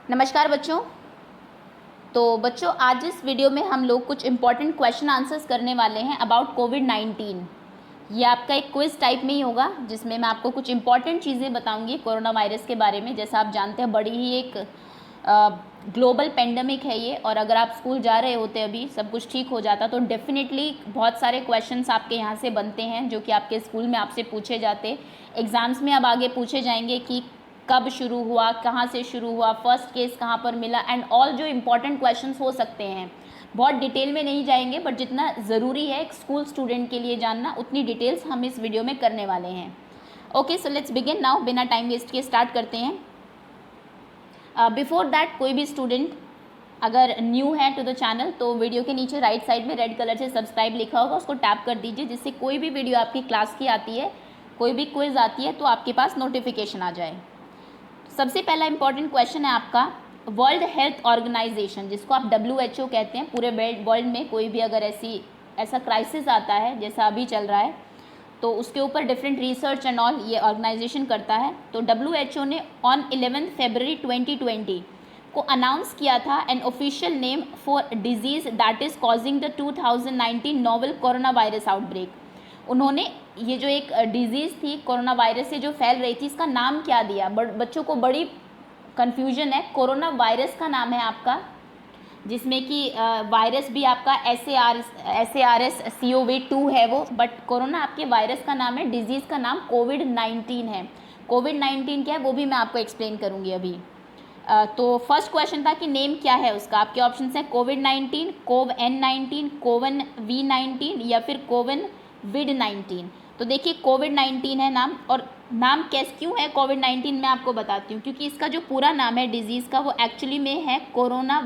नमस्कार बच्चों। तो बच्चों आज इस वीडियो में हम लोग कुछ इंपॉर्टेंट क्वेश्चन आंसर्स करने वाले हैं अबाउट कोविड-19। ये आपका एक क्विज टाइप में ही होगा जिसमें मैं आपको कुछ इंपॉर्टेंट चीज़ें बताऊंगी कोरोना वायरस के बारे में। जैसा आप जानते हैं बड़ी ही एक ग्लोबल पेंडेमिक है ये, और अगर आप स्कूल जा रहे होते अभी सब कुछ ठीक हो जाता तो डेफिनेटली बहुत सारे क्वेश्चंस आपके यहाँ से बनते हैं जो कि आपके स्कूल में आपसे पूछे जाते, एग्ज़ाम्स में अब आगे पूछे जाएंगे कि कब शुरू हुआ, कहाँ से शुरू हुआ, फर्स्ट केस कहाँ पर मिला, एंड ऑल जो इम्पॉर्टेंट क्वेश्चंस हो सकते हैं। बहुत डिटेल में नहीं जाएंगे बट जितना ज़रूरी है एक स्कूल स्टूडेंट के लिए जानना उतनी डिटेल्स हम इस वीडियो में करने वाले हैं। Okay, so let's begin now. बिना टाइम वेस्ट किए स्टार्ट करते हैं। बिफोर दैट कोई भी स्टूडेंट अगर न्यू है टू द चैनल तो वीडियो के नीचे राइट साइड में रेड कलर से सब्सक्राइब लिखा होगा, उसको टैप कर दीजिए जिससे कोई भी वीडियो आपकी क्लास की आती है, कोई भी क्विज आती है तो आपके पास नोटिफिकेशन आ जाए। सबसे पहला इंपॉर्टेंट क्वेश्चन है आपका, वर्ल्ड हेल्थ ऑर्गेनाइजेशन जिसको आप WHO कहते हैं, पूरे वर्ल्ड में कोई भी अगर ऐसा क्राइसिस आता है जैसा अभी चल रहा है तो उसके ऊपर डिफरेंट रिसर्च एंड ऑल ये ऑर्गेनाइजेशन करता है। तो WHO ने ऑन 11 फरवरी 2020 को अनाउंस किया था an official name for disease that is causing the 2019 novel corona virus outbreak. उन्होंने ये जो एक डिजीज़ थी कोरोना वायरस से जो फैल रही थी इसका नाम क्या दिया, बच्चों को बड़ी कन्फ्यूजन है। कोरोना वायरस का नाम है आपका, जिसमें कि वायरस भी आपका SARS-CoV-2 है वो, बट कोरोना आपके वायरस का नाम है, डिजीज़ का नाम कोविड-19 है। कोविड-19 क्या है वो भी मैं आपको एक्सप्लेन करूँगी अभी। तो फर्स्ट क्वेश्चन था कि नेम क्या है उसका। आपके ऑप्शन हैं कोविड-19, कोव-N19, कोवन-V19 या फिर कोवन-विड-19। तो देखिए कोविड-19 है नाम, और नाम क्यों है कोविड-19 मैं आपको बताती हूँ, क्योंकि इसका जो पूरा नाम है डिजीज़ का वो एक्चुअली में है कोरोना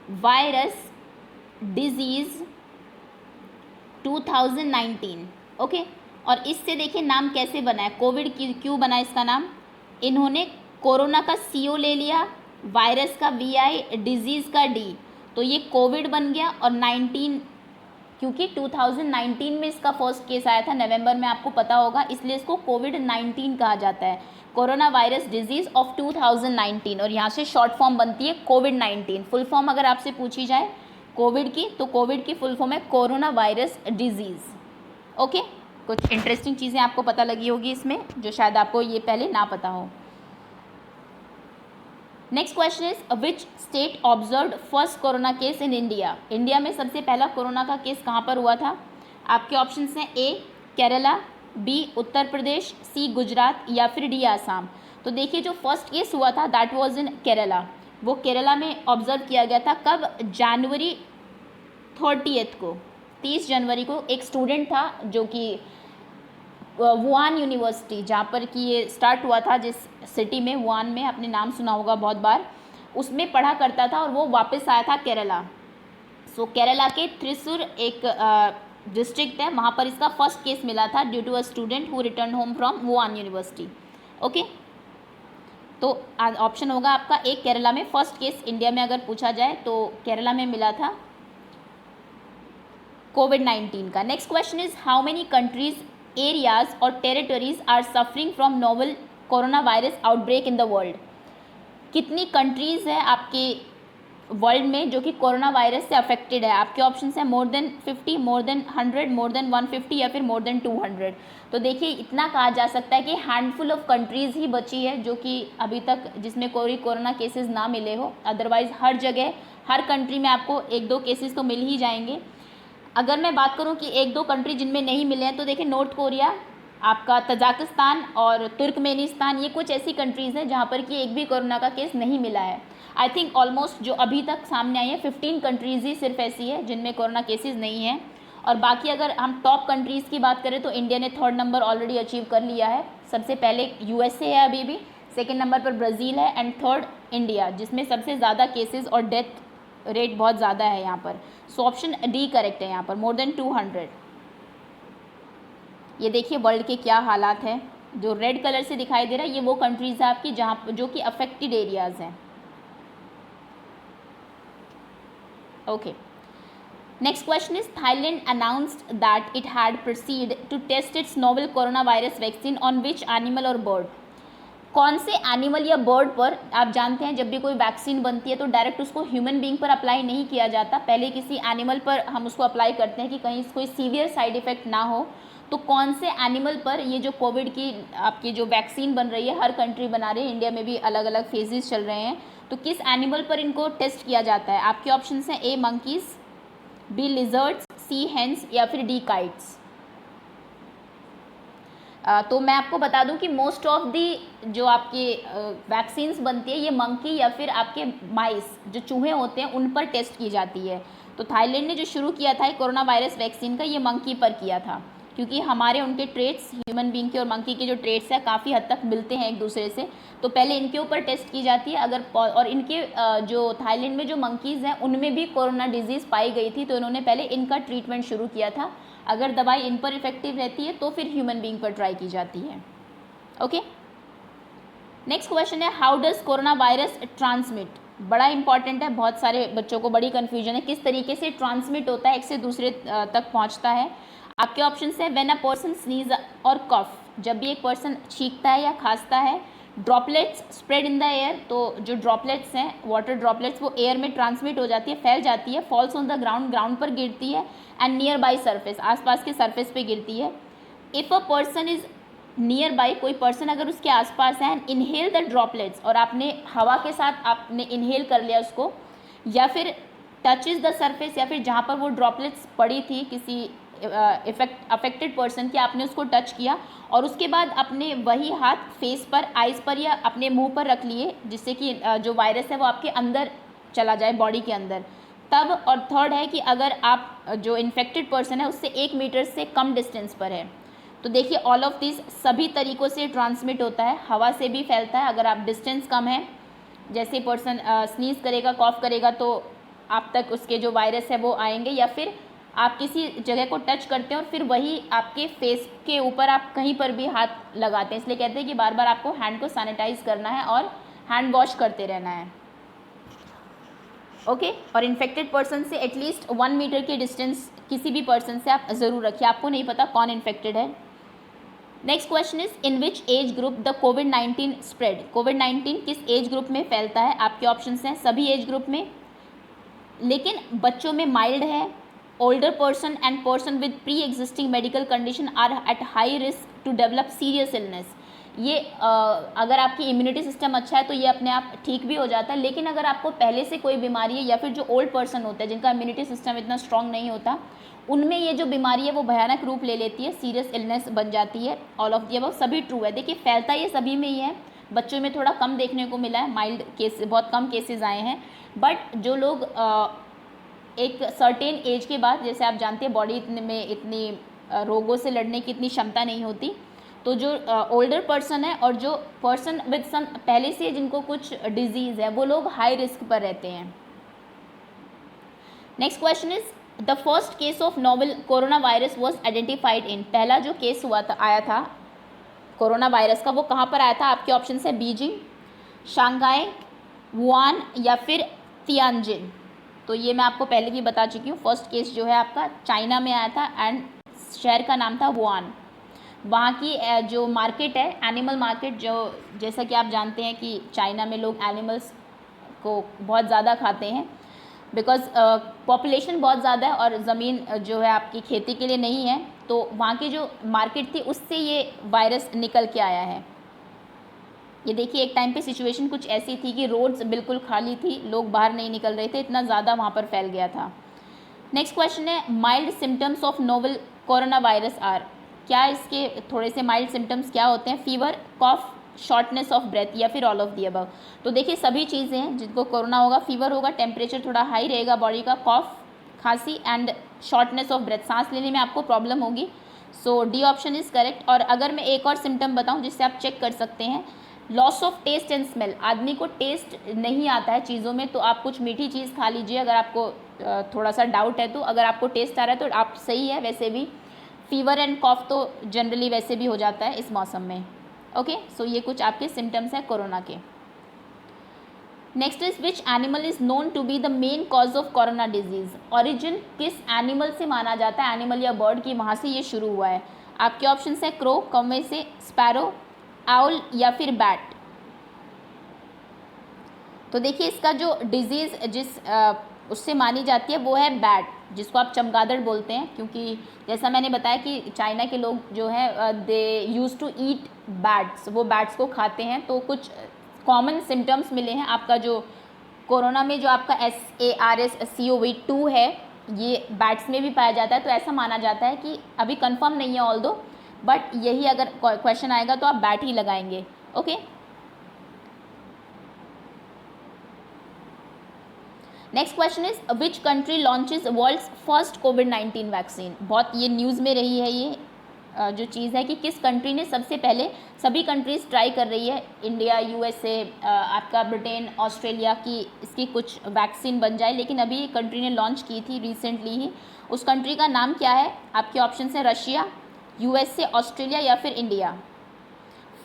वायरस डिजीज़ 2019। ओके, और इससे देखिए नाम कैसे बना है, कोविड क्यों बना इसका नाम। इन्होंने कोरोना का CO ले लिया, वायरस का VI, डिजीज़ का D, तो ये कोविड बन गया। और 19 क्योंकि 2019 में इसका फर्स्ट केस आया था नवंबर में, आपको पता होगा, इसलिए इसको कोविड-19 कहा जाता है, कोरोना वायरस डिजीज़ ऑफ 2019, और यहाँ से शॉर्ट फॉर्म बनती है कोविड-19। फुल फॉर्म अगर आपसे पूछी जाए कोविड की तो कोविड की फुल फॉर्म है कोरोना वायरस डिजीज़। ओके, कुछ इंटरेस्टिंग चीज़ें आपको पता लगी होगी इसमें जो शायद आपको ये पहले ना पता हो। Next question is which state observed first corona case in India. India में सबसे पहला कोरोना का केस कहाँ पर हुआ था। आपके ऑप्शंस हैं A Kerala, B Uttar Pradesh, C Gujarat या फिर D आसाम। तो देखिए जो फर्स्ट केस हुआ था दैट वाज इन केरला, वो केरला में ऑब्जर्व किया गया था। कब? जनवरी 30 को, 30 जनवरी को एक स्टूडेंट था जो कि वुहान यूनिवर्सिटी जहाँ पर कि ये स्टार्ट हुआ था, जिस सिटी में, वुहान में, आपने नाम सुना होगा बहुत बार, उसमें पढ़ा करता था और वो वापस आया था केरला। सो केरला के त्रिशूर एक डिस्ट्रिक्ट है, वहाँ पर इसका फर्स्ट केस मिला था due to a student who return home from Wuhan university. Okay, तो ऑप्शन होगा आपका A केरला में फर्स्ट केस इंडिया में अगर पूछा जाए तो केरला में मिला था कोविड-19 का। Next question is how many countries, areas और territories are suffering from novel corona virus outbreak in the world. कितनी कंट्रीज़ है आपके वर्ल्ड में जो कि कोरोना वायरस से अफेक्टेड है। आपके ऑप्शन हैं more than 50, more than 100, more than 150 या फिर मोर देन 200। तो देखिए इतना कहा जा सकता है कि हैंडफुल ऑफ कंट्रीज़ ही बची है जो कि अभी तक जिसमें कोई कोरोना केसेस ना मिले हो, अदरवाइज़ हर जगह हर कंट्री में आपको 1-2 केसेस तो मिल ही जाएंगे। अगर मैं बात करूं कि 1-2 कंट्री जिनमें नहीं मिले हैं तो देखिए नॉर्थ कोरिया, आपका तजाकिस्तान और तुर्कमेनिस्तान, ये कुछ ऐसी कंट्रीज़ हैं जहां पर कि एक भी कोरोना का केस नहीं मिला है। आई थिंक ऑलमोस्ट जो अभी तक सामने आई है 15 कंट्रीज़ ही सिर्फ ऐसी है जिनमें कोरोना केसेस नहीं हैं। और बाकी अगर हम टॉप कंट्रीज़ की बात करें तो इंडिया ने 3rd नंबर ऑलरेडी अचीव कर लिया है। सबसे पहले USA है अभी भी, 2nd नंबर पर ब्राज़ील है एंड 3rd इंडिया, जिसमें सबसे ज़्यादा केसेस और डेथ रेट बहुत ज़्यादा है यहाँ पर। सो ऑप्शन D करेक्ट है यहाँ पर, मोर देन 200। ये देखिए वर्ल्ड के क्या हालात हैं, जो रेड कलर से दिखाई दे रहा है ये वो कंट्रीज़ है आपकी जहाँ जो कि अफेक्टेड एरियाज़ हैं। Okay, next question is Thailand announced that it had proceed to test its novel corona virus vaccine on which animal और बर्ड। कौन से एनिमल या बर्ड पर, आप जानते हैं जब भी कोई वैक्सीन बनती है तो डायरेक्ट उसको ह्यूमन बीइंग पर अप्लाई नहीं किया जाता, पहले किसी एनिमल पर हम उसको अप्लाई करते हैं कि कहीं कोई सीवियर साइड इफ़ेक्ट ना हो। तो कौन से एनिमल पर ये जो कोविड की आपकी जो वैक्सीन बन रही है, हर कंट्री बना रही है, इंडिया में भी अलग अलग फेजेस चल रहे हैं, तो किस एनिमल पर इनको टेस्ट किया जाता है? आपके ऑप्शन हैं ए मंकीज़, बी लिजर्ड्स, सी हेंस या फिर डी काइट्स। तो मैं आपको बता दूं कि मोस्ट ऑफ दी जो आपके वैक्सीन्स बनती है ये मंकी या फिर आपके माइस जो चूहे होते हैं उन पर टेस्ट की जाती है। तो थाईलैंड ने जो शुरू किया था कोरोना वायरस वैक्सीन का, ये मंकी पर किया था, क्योंकि हमारे उनके ट्रेट्स, ह्यूमन बीइंग के और मंकी के जो ट्रेट्स हैं काफ़ी हद तक मिलते हैं एक दूसरे से, तो पहले इनके ऊपर टेस्ट की जाती है। अगर और इनके जो थाईलैंड में जो मंकीज़ हैं उनमें भी कोरोना डिजीज़ पाई गई थी, तो इन्होंने पहले इनका ट्रीटमेंट शुरू किया था। अगर दवाई इन पर इफेक्टिव रहती है तो फिर ह्यूमन बीइंग पर ट्राई की जाती है। ओके, नेक्स्ट क्वेश्चन है how does corona virus transmit. बड़ा इंपॉर्टेंट है, बहुत सारे बच्चों को बड़ी कन्फ्यूजन है किस तरीके से ट्रांसमिट होता है, एक से दूसरे तक पहुंचता है। आपके ऑप्शन है व्हेन अ पर्सन स्नीज और कफ, जब भी एक पर्सन छींकता है या खांसता है। Droplets spread in the air, तो जो ड्रॉपलेट्स हैं वाटर ड्रॉपलेट्स वो एयर में ट्रांसमिट हो जाती है, फैल जाती है। Falls on the ground, ground पर गिरती है। एंड नियर बाई सरफेस, आसपास के सरफेस पे गिरती है। If a person is near by, कोई पर्सन अगर उसके आसपास है, एंड इनहेल द ड्रॉपलेट्स, और आपने हवा के साथ आपने इनहेल कर लिया उसको, या फिर टच इज़ द सरफेस, या फिर जहाँ पर वो ड्रॉपलेट्स पड़ी थी किसी अफेक्टेड पर्सन की, आपने उसको टच किया और उसके बाद अपने वही हाथ फेस पर, आइज़ पर या अपने मुंह पर रख लिए, जिससे कि जो वायरस है वो आपके अंदर चला जाए, बॉडी के अंदर, तब। और थर्ड है कि अगर आप जो इन्फेक्टेड पर्सन है उससे 1 मीटर से कम डिस्टेंस पर है। तो देखिए ऑल ऑफ दिस सभी तरीक़ों से ट्रांसमिट होता है। हवा से भी फैलता है, अगर आप डिस्टेंस कम है, जैसे पर्सन स्नीज़ करेगा, कॉफ करेगा, तो आप तक उसके जो वायरस है वो आएंगे, या फिर आप किसी जगह को टच करते हैं और फिर वही आपके फेस के ऊपर आप कहीं पर भी हाथ लगाते हैं, इसलिए कहते हैं कि बार बार आपको हैंड को सैनिटाइज करना है और हैंड वॉश करते रहना है। ओके, और इन्फेक्टेड पर्सन से एटलीस्ट 1 मीटर की डिस्टेंस किसी भी पर्सन से आप ज़रूर रखिए, आपको नहीं पता कौन इन्फेक्टेड है। Next question is in which age group the कोविड-19 स्प्रेड। कोविड-19 किस एज ग्रुप में फैलता है? आपके ऑप्शंस हैं सभी एज ग्रुप में, लेकिन बच्चों में माइल्ड है, older person and person with pre-existing medical condition are at high risk to develop serious illness। ये अगर आपकी इम्यूनिटी सिस्टम अच्छा है तो ये अपने आप ठीक भी हो जाता है, लेकिन अगर आपको पहले से कोई बीमारी है, या फिर जो ओल्ड पर्सन होता है जिनका इम्यूनिटी सिस्टम इतना स्ट्रांग नहीं होता, उनमें ये जो बीमारी है वो भयानक रूप ले लेती है, सीरियस इलनेस बन जाती है। ऑल ऑफ दी अबव सभी ट्रू है। देखिए फैलता ये सभी में ही है, बच्चों में थोड़ा कम देखने को मिला है, माइल्ड केस बहुत कम केसेस आए हैं, बट जो लोग एक सर्टेन एज के बाद, जैसे आप जानते हैं बॉडी में इतनी रोगों से लड़ने की इतनी क्षमता नहीं होती, तो जो ओल्डर पर्सन है और जो पर्सन विद सम पहले से जिनको कुछ डिजीज़ है वो लोग हाई रिस्क पर रहते हैं। Next question is the first case of novel corona virus was identified in. पहला जो केस हुआ था, आया था कोरोना वायरस का, वो कहाँ पर आया था? आपके ऑप्शन है बीजिंग, शंघाई, वुहान या फिर तियानजिन। तो ये मैं आपको पहले भी बता चुकी हूँ। फर्स्ट केस जो है आपका चाइना में आया था एंड शहर का नाम था वुहान। वहाँ की जो मार्केट है, एनिमल मार्केट, जो जैसा कि आप जानते हैं कि चाइना में लोग एनिमल्स को बहुत ज़्यादा खाते हैं, बिकॉज पॉपुलेशन बहुत ज़्यादा है और ज़मीन जो है आपकी खेती के लिए नहीं है, तो वहाँ की जो मार्केट थी उससे ये वायरस निकल के आया है। ये देखिए एक टाइम पे सिचुएशन कुछ ऐसी थी कि रोड्स बिल्कुल खाली थी, लोग बाहर नहीं निकल रहे थे, इतना ज़्यादा वहाँ पर फैल गया था। Next question is mild symptoms of novel corona virus are. क्या इसके थोड़े से माइल्ड सिम्टम्स क्या होते हैं? Fever, cough, shortness of breath या फिर ऑल ऑफ दी अबव। तो देखिए सभी चीज़ें हैं, जिनको कोरोना होगा, फीवर होगा, टेम्परेचर थोड़ा हाई रहेगा बॉडी का, कॉफ, खांसी एंड शॉर्टनेस ऑफ ब्रेथ, सांस लेने में आपको प्रॉब्लम होगी। सो डी ऑप्शन इज़ करेक्ट। और अगर मैं एक और सिम्टम बताऊँ जिससे आप चेक कर सकते हैं, loss of taste and smell. आदमी को टेस्ट नहीं आता है चीज़ों में, तो आप कुछ मीठी चीज़ खा लीजिए अगर आपको थोड़ा सा डाउट है तो। अगर आपको टेस्ट आ रहा है तो आप सही है। वैसे भी फीवर एंड कॉफ तो जनरली वैसे भी हो जाता है इस मौसम में। ओके, सो ये कुछ आपके सिम्टम्स हैं कोरोना के। Next is which animal is known to be the main cause of corona disease. Origin किस एनिमल से माना जाता है? एनिमल या बर्ड की, वहाँ से ये शुरू हुआ है। आपके ऑप्शन है क्रो, कौवे से, स्पैरो, आउल या फिर बैट। तो देखिए इसका जो डिजीज़ जिस उससे मानी जाती है वो है बैट, जिसको आप चमगादड़ बोलते हैं, क्योंकि जैसा मैंने बताया कि चाइना के लोग जो है दे यूज़ टू ईट बैट्स, वो बैट्स को खाते हैं। तो कुछ कॉमन सिम्टम्स मिले हैं आपका जो कोरोना में, जो आपका SARS-CoV-2 है ये बैट्स में भी पाया जाता है। तो ऐसा माना जाता है कि अभी कंफर्म नहीं है ऑल दो, बट यही अगर क्वेश्चन आएगा तो आप बैट ही लगाएंगे। Okay, next question is which country launches world's first कोविड-19 वैक्सीन। बहुत ये न्यूज़ में रही है ये जो चीज़ है कि किस कंट्री ने सबसे पहले, सभी कंट्रीज़ ट्राई कर रही है, इंडिया, USA, आपका ब्रिटेन, ऑस्ट्रेलिया की इसकी कुछ वैक्सीन बन जाए, लेकिन अभी एक कंट्री ने लॉन्च की थी रिसेंटली ही। उस कंट्री का नाम क्या है? आपके ऑप्शन है रशिया, USA, ऑस्ट्रेलिया या फिर इंडिया।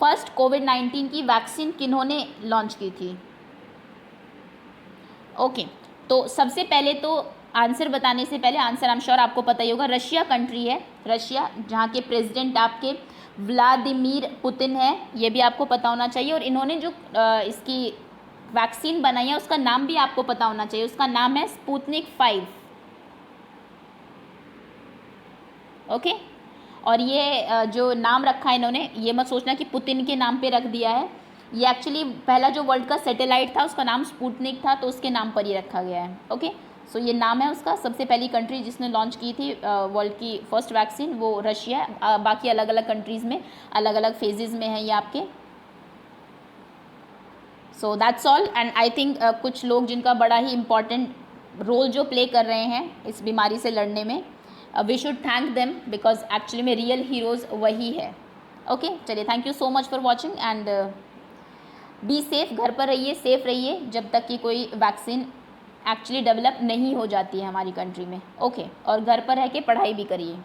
फर्स्ट कोविड-19 की वैक्सीन किन्होंने लॉन्च की थी? ओके, तो सबसे पहले तो आंसर बताने से पहले, आंसर आई एम श्योर आपको पता ही होगा, रशिया कंट्री है, रशिया, जहाँ के प्रेसिडेंट आपके व्लादिमीर पुतिन है, ये भी आपको पता होना चाहिए। और इन्होंने जो इसकी वैक्सीन बनाई है उसका नाम भी आपको पता होना चाहिए, उसका नाम है स्पुतनिक 5। ओके, और ये जो नाम रखा है इन्होंने, ये मत सोचना कि पुतिन के नाम पे रख दिया है, ये एक्चुअली पहला जो वर्ल्ड का सैटेलाइट था उसका नाम स्पुतनिक था, तो उसके नाम पर ही रखा गया है। ओके, सो ये नाम है उसका। सबसे पहली कंट्री जिसने लॉन्च की थी वर्ल्ड की फर्स्ट वैक्सीन वो रशिया है। बाकी अलग अलग कंट्रीज़ में अलग अलग फेजेज़ में है ये आपके। So that's all, and I think कुछ लोग जिनका बड़ा ही इम्पॉर्टेंट रोल जो प्ले कर रहे हैं इस बीमारी से लड़ने में, we should thank them because actually में रियल हीरोज़ वही है। ओके, चलिए, thank you so much for watching and be safe, घर पर रहिए, सेफ रहिए जब तक कि कोई वैक्सीन एक्चुअली डेवलप नहीं हो जाती है हमारी कंट्री में। ओके, और घर पर रह के पढ़ाई भी करिए।